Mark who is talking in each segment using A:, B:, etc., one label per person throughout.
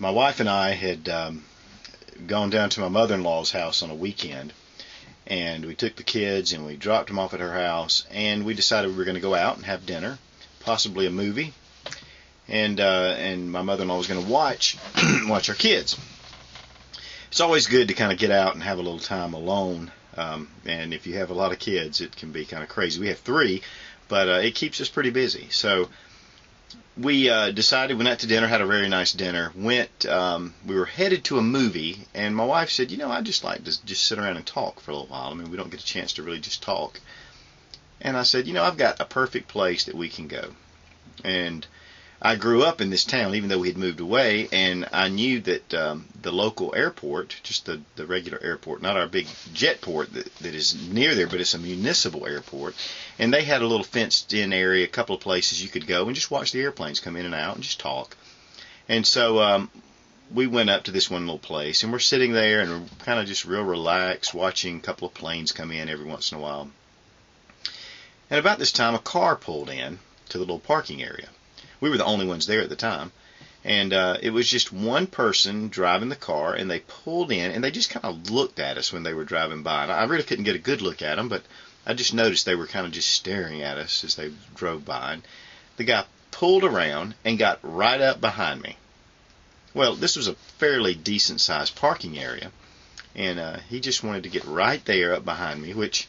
A: My wife and I had gone down to my mother-in-law's house on a weekend, and we took the kids and we dropped them off at her house, and we decided we were going to go out and have dinner, possibly a movie, and my mother-in-law was going to watch watch our kids. It's always good to kind of get out and have a little time alone, and if you have a lot of kids, it can be kind of crazy. We have three, but it keeps us pretty busy. So we decided, went out to dinner, had a very nice dinner, we were headed to a movie, and my wife said, I'd just like to just sit around and talk for a little while. I mean, we don't get a chance to really just talk. And I said, I've got a perfect place that we can go. And I grew up in this town, even though we had moved away, and I knew that the local airport, just the regular airport, not our big jet port that is near there, but it's a municipal airport, and they had a little fenced-in area, a couple of places you could go and just watch the airplanes come in and out and just talk. And so we went up to this one little place, and we're sitting there and we're kind of just real relaxed, watching a couple of planes come in every once in a while. And about this time, a car pulled in to the little parking area. We were the only ones there at the time, and it was just one person driving the car, and they pulled in, and they just kind of looked at us when they were driving by. And I really couldn't get a good look at them, but I just noticed they were kind of just staring at us as they drove by. And the guy pulled around and got right up behind me. Well, this was a fairly decent-sized parking area, and he just wanted to get right there up behind me, which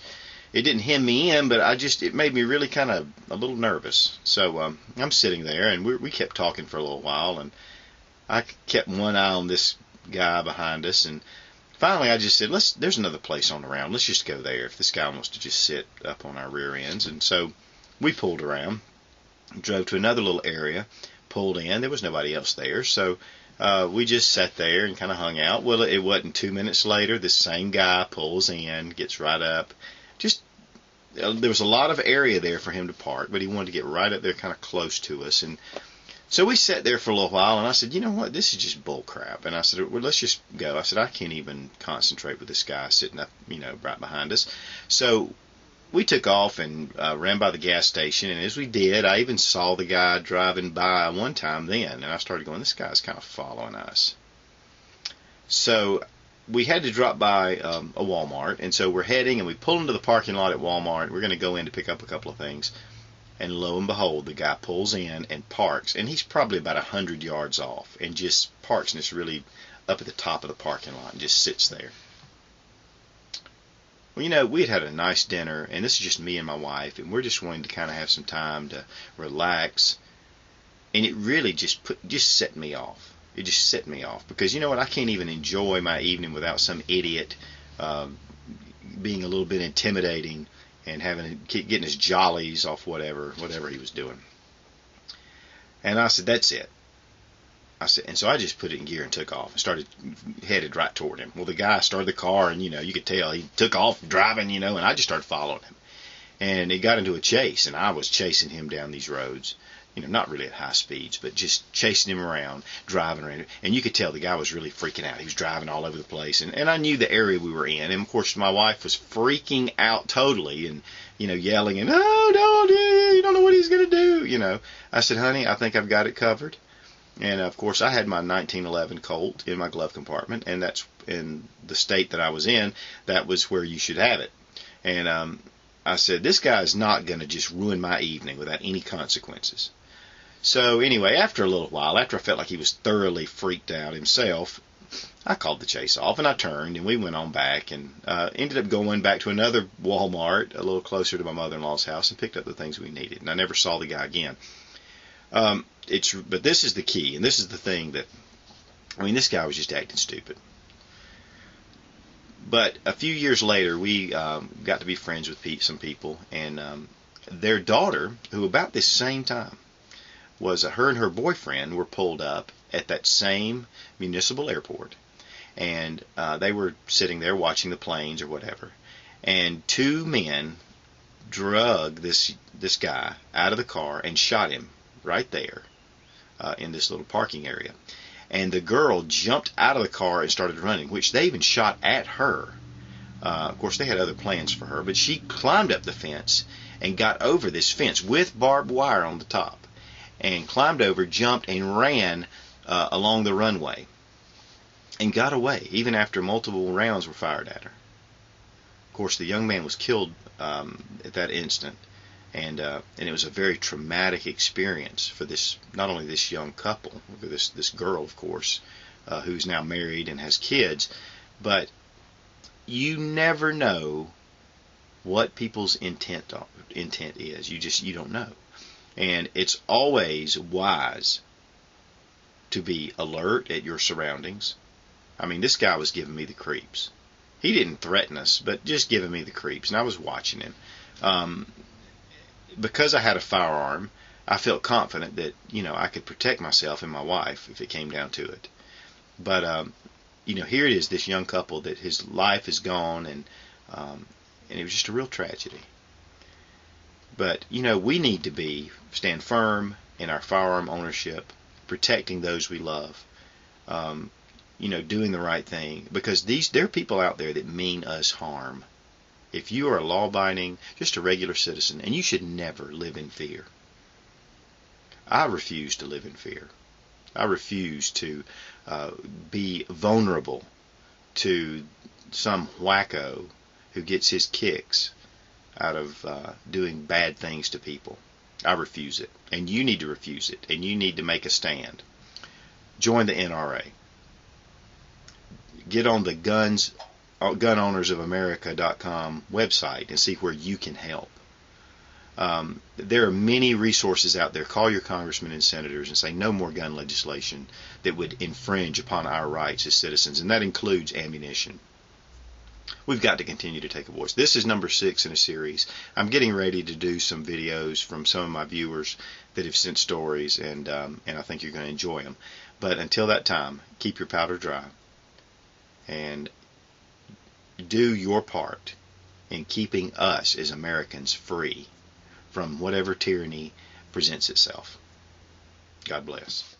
A: it didn't hem me in, but it made me really kind of a little nervous. So I'm sitting there, and we kept talking for a little while, and I kept one eye on this guy behind us, and finally I just said, there's another place on the round. Let's just go there if this guy wants to just sit up on our rear ends. And so we pulled around, drove to another little area, pulled in. There was nobody else there, so we just sat there and kind of hung out. Well, it wasn't 2 minutes later, this same guy pulls in, gets right up. There was a lot of area there for him to park, but he wanted to get right up there kind of close to us. And so we sat there for a little while, and I said, you know what, this is just bull crap. And I said, well, let's just go. I said, I can't even concentrate with this guy sitting up, right behind us. So we took off and ran by the gas station, and as we did, I even saw the guy driving by one time then, and I started going, this guy's kind of following us. So we had to drop by a Walmart, and so we're heading, and we pull into the parking lot at Walmart. We're going to go in to pick up a couple of things, and lo and behold, the guy pulls in and parks, and he's probably about 100 yards off, and just parks, and it's really up at the top of the parking lot, and just sits there. Well, we had a nice dinner, and this is just me and my wife, and we're just wanting to kind of have some time to relax, and it really just set me off. It just set me off because, you know what, I can't even enjoy my evening without some idiot being a little bit intimidating and getting his jollies off whatever he was doing. And I said, that's it. And so I just put it in gear and took off and headed right toward him. Well, the guy started the car, and, you could tell he took off driving, and I just started following him. And it got into a chase, and I was chasing him down these roads. Not really at high speeds, but just chasing him around, driving around. And you could tell the guy was really freaking out. He was driving all over the place. And I knew the area we were in. And, of course, my wife was freaking out totally and, yelling, and, oh, no, you don't know what he's going to do, I said, honey, I think I've got it covered. And, of course, I had my 1911 Colt in my glove compartment, and that's in the state that I was in. That was where you should have it. And I said, this guy's not going to just ruin my evening without any consequences. So anyway, after a little while, after I felt like he was thoroughly freaked out himself, I called the chase off, and I turned, and we went on back, and ended up going back to another Walmart a little closer to my mother-in-law's house and picked up the things we needed, and I never saw the guy again. But this is the key, and this is the thing this guy was just acting stupid. But a few years later, we got to be friends with some people, and their daughter, who about this same time, her and her boyfriend were pulled up at that same municipal airport, and they were sitting there watching the planes or whatever, and two men drug this guy out of the car and shot him right there in this little parking area. And the girl jumped out of the car and started running, which they even shot at her. Of course, they had other plans for her, but she climbed up the fence and got over this fence with barbed wire on the top, and climbed over, jumped, and ran along the runway and got away, even after multiple rounds were fired at her. Of course, the young man was killed at that instant, and it was a very traumatic experience for this, not only this young couple, for this girl, of course, who's now married and has kids, but you never know what people's intent is. You don't know. And it's always wise to be alert at your surroundings. I mean, this guy was giving me the creeps. He didn't threaten us, but just giving me the creeps, and I was watching him. Because I had a firearm, I felt confident that, I could protect myself and my wife if it came down to it. But, here it is, this young couple that his life is gone, and it was just a real tragedy. But, we need to stand firm in our firearm ownership, protecting those we love, doing the right thing, because there are people out there that mean us harm. If you are a law-abiding, just a regular citizen, and you should never live in fear. I refuse to live in fear. I refuse to be vulnerable to some wacko who gets his kicks out of doing bad things to people. I refuse it, and you need to refuse it, and you need to make a stand. Join the NRA. Get on the gunownersofamerica.com website and see where you can help. There are many resources out there. Call your congressmen and senators and say no more gun legislation that would infringe upon our rights as citizens, and that includes ammunition. We've got to continue to take a voice. This is number 6 in a series. I'm getting ready to do some videos from some of my viewers that have sent stories, and I think you're going to enjoy them. But until that time, keep your powder dry and do your part in keeping us as Americans free from whatever tyranny presents itself. God bless.